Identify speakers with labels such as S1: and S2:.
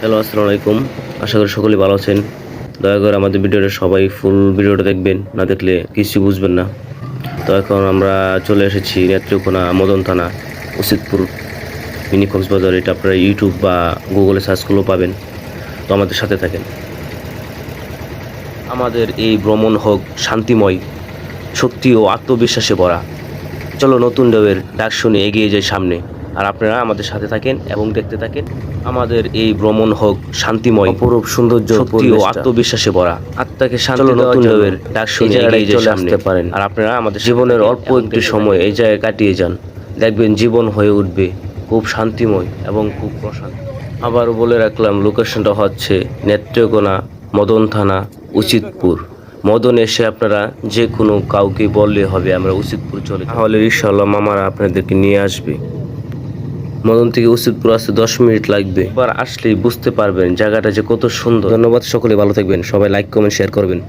S1: Hello, আসসালামু আলাইকুম। আশা করি সকলেই ভালো আছেন। দয়া করে আমাদের ভিডিওটা সবাই ফুল ভিডিওটা দেখবেন, না দেখলে কিছু বুঝবেন না। তো এখন আমরা চলে এসেছি নেত্রকোনা মদন থানা উচিতপুর মিনি কক্সবাজার। এটা আপনারা ইউটিউব বা গুগলে সার্চ করলেও পাবেন। তো আমাদের সাথে থাকেন। আমাদের এই ভ্রমণ হোক শান্তিময়, শক্তি ও আত্মবিশ্বাসে ভরা। চলো নতুন ঢেউয়ের ডাক শুনে এগিয়ে যাই সামনে। আর আপনারা আমাদের সাথে থাকেন এবং দেখতে থাকেন। আমাদের এই ভ্রমণ হোক শান্তিময়, অপরূপ সৌন্দর্য, শক্তি ও আত্মবিশ্বাসে ভরা। আত্মাকে শান্তি নতুন ঢেউয়ের ডাক শুনে এগিয়ে যাই সামনে পারেন। আর আপনারা আমাদের জীবনের অল্প একটি সময় এই জায়গায় কাটিয়ে যান, দেখবেন জীবন হয়ে উঠবে খুব শান্তিময় এবং খুব প্রশান্ত। আবারও বলে রাখলাম, লোকেশনটা হচ্ছে নেত্রকোনা মদন থানা উচিতপুর। মদন এসে আপনারা যে কোনো কাউকে বললে হবে আমরা উচিতপুর চলে, তাহলে ইনশাআল্লাহ মামারা আপনাদেরকে নিয়ে আসবে। মদন থেকে উচিতপুর আসতে 10 মিনিট লাগবে। এবার আসলেই বুঝতে পারবেন জায়গাটা যে কত সুন্দর। ধন্যবাদ, সকলে ভালো থাকবেন, সবাই লাইক কমেন্ট শেয়ার করবেন।